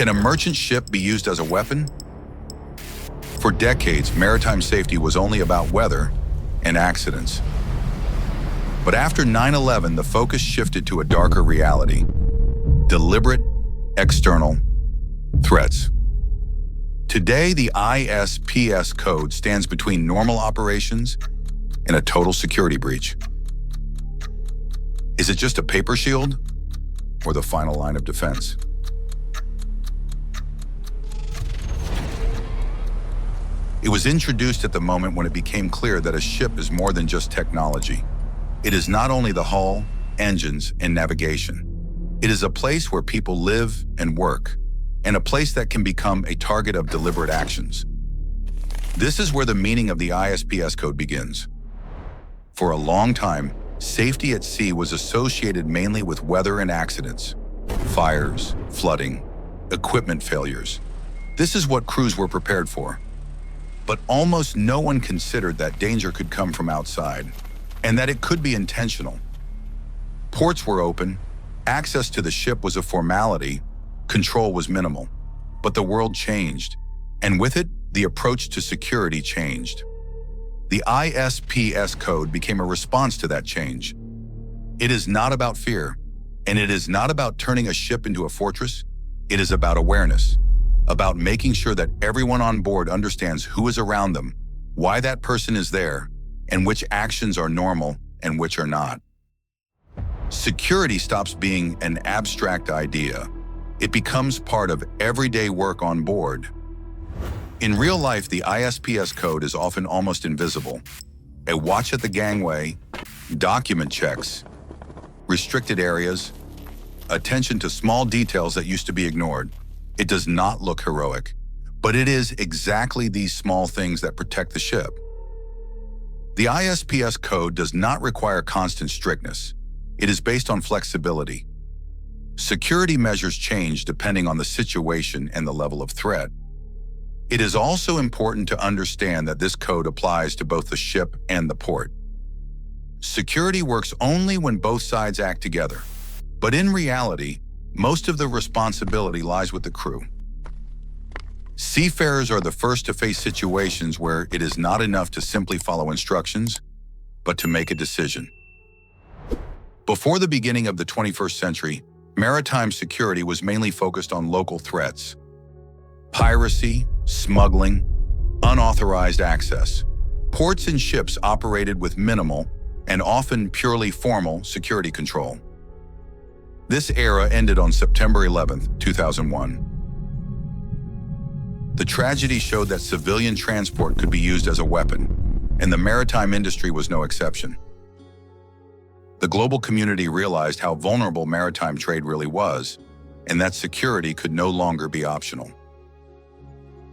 Can a merchant ship be used as a weapon? For decades, maritime safety was only about weather and accidents. But after 9/11, the focus shifted to a darker reality: deliberate, external threats. Today, the ISPS Code stands between normal operations and a total security breach. Is it just a paper shield or the final line of defense? It was introduced at the moment when it became clear that a ship is more than just technology. It is not only the hull, engines, and navigation. It is a place where people live and work, and a place that can become a target of deliberate actions. This is where the meaning of the ISPS Code begins. For a long time, safety at sea was associated mainly with weather and accidents: fires, flooding, equipment failures. This is what crews were prepared for. But almost no one considered that danger could come from outside, and that it could be intentional. Ports were open, access to the ship was a formality, control was minimal. But the world changed, and with it, the approach to security changed. The ISPS Code became a response to that change. It is not about fear, and it is not about turning a ship into a fortress. It is about awareness, about making sure that everyone on board understands who is around them, why that person is there, and which actions are normal and which are not. Security stops being an abstract idea. It becomes part of everyday work on board. In real life, the ISPS Code is often almost invisible. A watch at the gangway, document checks, restricted areas, attention to small details that used to be ignored. It does not look heroic, but it is exactly these small things that protect the ship. The ISPS Code does not require constant strictness. It is based on flexibility. Security measures change depending on the situation and the level of threat. It is also important to understand that this code applies to both the ship and the port. Security works only when both sides act together, but in reality, most of the responsibility lies with the crew. Seafarers are the first to face situations where it is not enough to simply follow instructions, but to make a decision. Before the beginning of the 21st century, maritime security was mainly focused on local threats: piracy, smuggling, unauthorized access. Ports and ships operated with minimal and often purely formal security control. This era ended on September 11, 2001. The tragedy showed that civilian transport could be used as a weapon, and the maritime industry was no exception. The global community realized how vulnerable maritime trade really was, and that security could no longer be optional.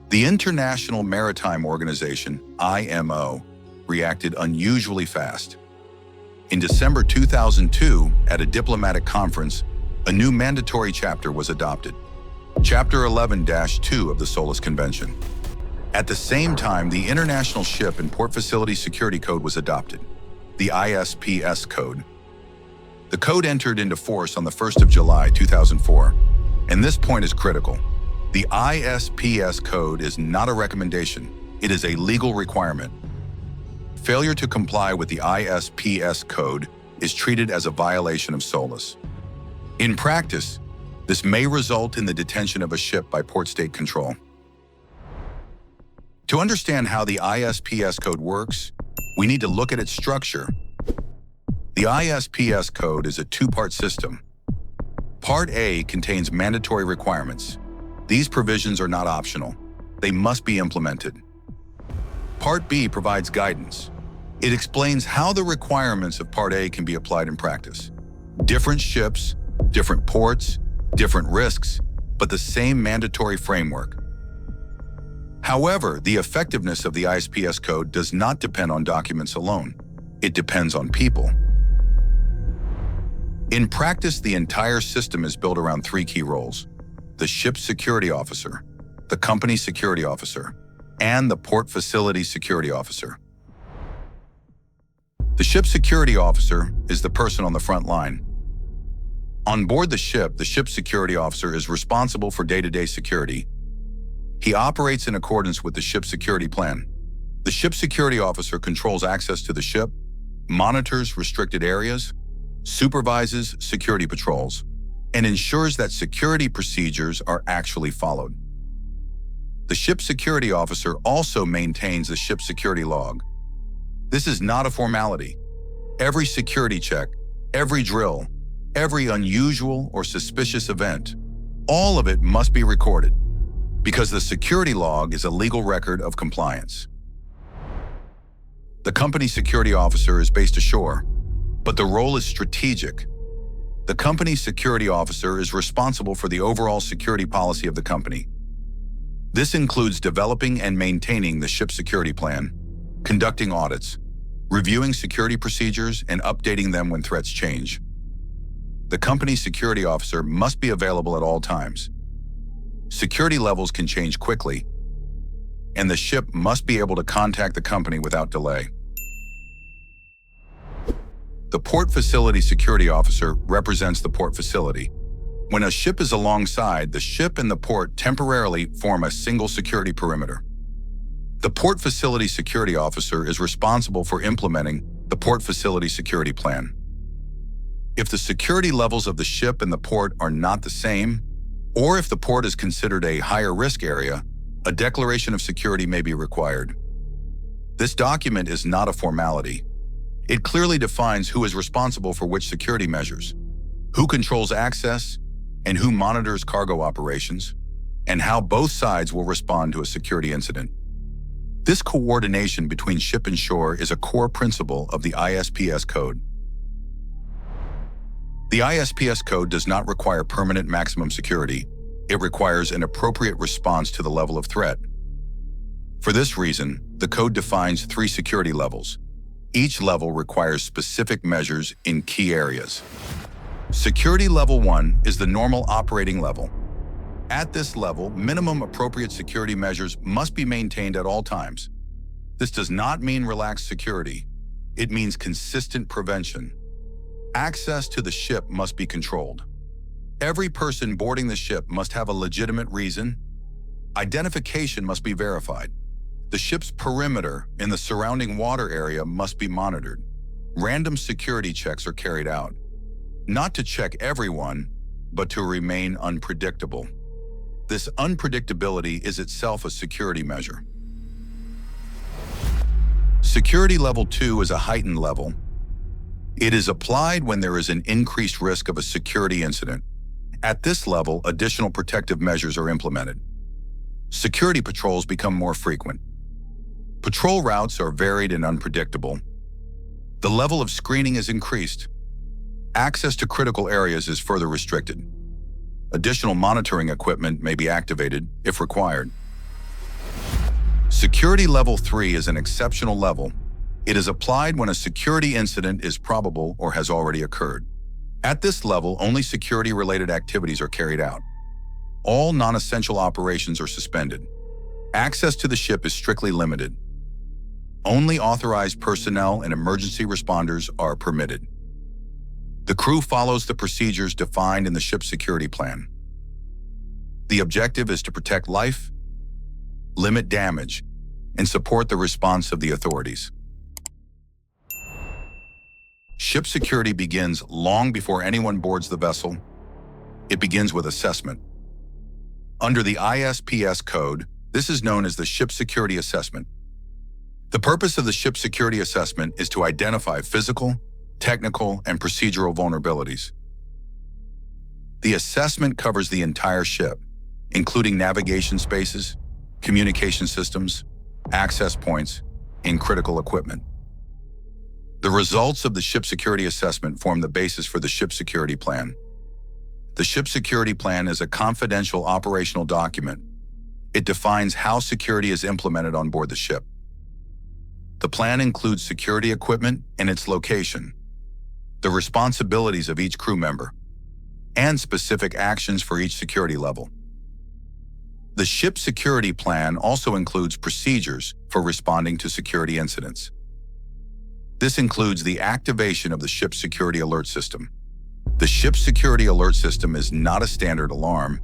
The International Maritime Organization, IMO, reacted unusually fast. In December 2002, at a diplomatic conference, a new mandatory chapter was adopted, Chapter 11-2 of the SOLAS Convention. At the same time, the International Ship and Port Facility Security Code was adopted, the ISPS Code. The code entered into force on the 1st of July 2004, and this point is critical. The ISPS Code is not a recommendation, it is a legal requirement. Failure to comply with the ISPS Code is treated as a violation of SOLAS. In practice, this may result in the detention of a ship by port state control. To understand how the ISPS Code works, we need to look at its structure. The ISPS Code is a two-part system. Part A contains mandatory requirements. These provisions are not optional. They must be implemented. Part B provides guidance. It explains how the requirements of Part A can be applied in practice. Different ships, different ports, different risks, but the same mandatory framework. However, the effectiveness of the ISPS Code does not depend on documents alone. It depends on people. In practice, the entire system is built around three key roles: the ship security officer, the company security officer, and the port facility security officer. The ship security officer is the person on the front line. On board the ship's security officer is responsible for day-to-day security. He operates in accordance with the ship's security plan. The ship's security officer controls access to the ship, monitors restricted areas, supervises security patrols, and ensures that security procedures are actually followed. The ship's security officer also maintains the ship's security log. This is not a formality. Every security check, every drill, every unusual or suspicious event, all of it must be recorded, because the security log is a legal record of compliance. The company security officer is based ashore, but the role is strategic. The company security officer is responsible for the overall security policy of the company. This includes developing and maintaining the ship's security plan, conducting audits, reviewing security procedures, and updating them when threats change. The company security officer must be available at all times. Security levels can change quickly, and the ship must be able to contact the company without delay. The port facility security officer represents the port facility. When a ship is alongside, the ship and the port temporarily form a single security perimeter. The port facility security officer is responsible for implementing the port facility security plan. If the security levels of the ship and the port are not the same, or if the port is considered a higher risk area, a declaration of security may be required. This document is not a formality. It clearly defines who is responsible for which security measures, who controls access, and who monitors cargo operations, and how both sides will respond to a security incident. This coordination between ship and shore is a core principle of the ISPS Code. The ISPS Code does not require permanent maximum security. It requires an appropriate response to the level of threat. For this reason, the code defines 3 security levels. Each level requires specific measures in key areas. Security Level 1 is the normal operating level. At this level, minimum appropriate security measures must be maintained at all times. This does not mean relaxed security. It means consistent prevention. Access to the ship must be controlled. Every person boarding the ship must have a legitimate reason. Identification must be verified. The ship's perimeter in the surrounding water area must be monitored. Random security checks are carried out, not to check everyone, but to remain unpredictable. This unpredictability is itself a security measure. Security Level 2 is a heightened level. It is applied when there is an increased risk of a security incident. At this level, additional protective measures are implemented. Security patrols become more frequent. Patrol routes are varied and unpredictable. The level of screening is increased. Access to critical areas is further restricted. Additional monitoring equipment may be activated if required. Security Level 3 is an exceptional level. It is applied when a security incident is probable or has already occurred. At this level, only security-related activities are carried out. All non-essential operations are suspended. Access to the ship is strictly limited. Only authorized personnel and emergency responders are permitted. The crew follows the procedures defined in the ship's security plan. The objective is to protect life, limit damage, and support the response of the authorities. Ship security begins long before anyone boards the vessel. It begins with assessment. Under the ISPS Code, this is known as the Ship Security Assessment. The purpose of the Ship Security Assessment is to identify physical, technical, and procedural vulnerabilities. The assessment covers the entire ship, including navigation spaces, communication systems, access points, and critical equipment. The results of the Ship Security Assessment form the basis for the Ship Security Plan. The Ship Security Plan is a confidential operational document. It defines how security is implemented on board the ship. The plan includes security equipment and its location, the responsibilities of each crew member, and specific actions for each security level. The Ship Security Plan also includes procedures for responding to security incidents. This includes the activation of the ship's security alert system, The ship security alert system is not a standard alarm.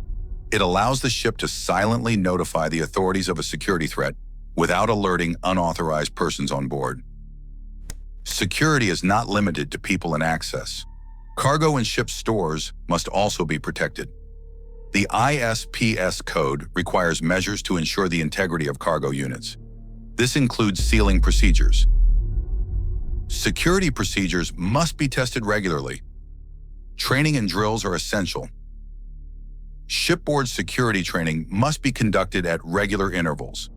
It allows the ship to silently notify the authorities of a security threat without alerting unauthorized persons on board. Security is not limited to people and access. Cargo and ship stores must also be protected. The ISPS Code requires measures to ensure the integrity of cargo units. This includes sealing procedures. Security procedures must be tested regularly. Training and drills are essential. Shipboard security training must be conducted at regular intervals.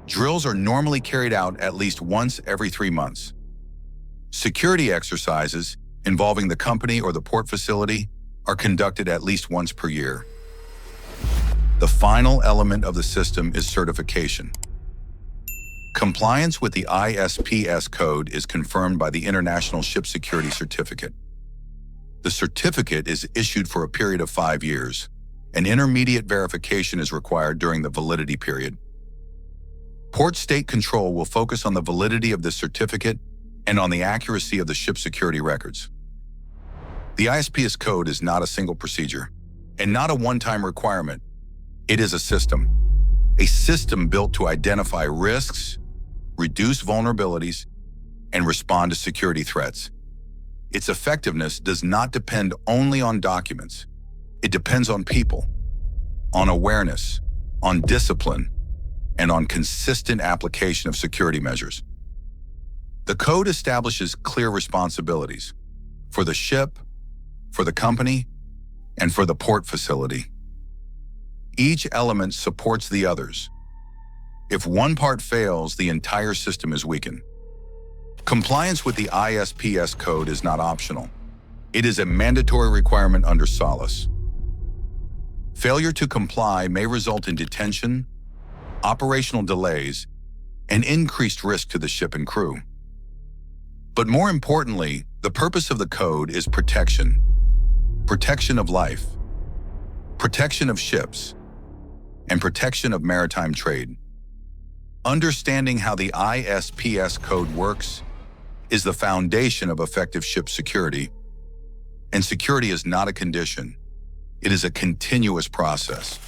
Drills are normally carried out at least once every 3 months. Security exercises involving the company or the port facility are conducted at least once per year. The final element of the system is certification. Compliance with the ISPS Code is confirmed by the International Ship Security Certificate. The certificate is issued for a period of 5 years. An intermediate verification is required during the validity period. Port State Control will focus on the validity of the certificate and on the accuracy of the ship security records. The ISPS Code is not a single procedure and not a one-time requirement. It is a system built to identify risks, reduce vulnerabilities, and respond to security threats. Its effectiveness does not depend only on documents. It depends on people, on awareness, on discipline, and on consistent application of security measures. The code establishes clear responsibilities for the ship, for the company, and for the port facility. Each element supports the others. If one part fails, the entire system is weakened. Compliance with the ISPS Code is not optional. It is a mandatory requirement under SOLAS. Failure to comply may result in detention, operational delays, and increased risk to the ship and crew. But more importantly, the purpose of the code is protection. Protection of life, protection of ships, and protection of maritime trade. Understanding how the ISPS Code works is the foundation of effective ship security. And security is not a condition. It is a continuous process.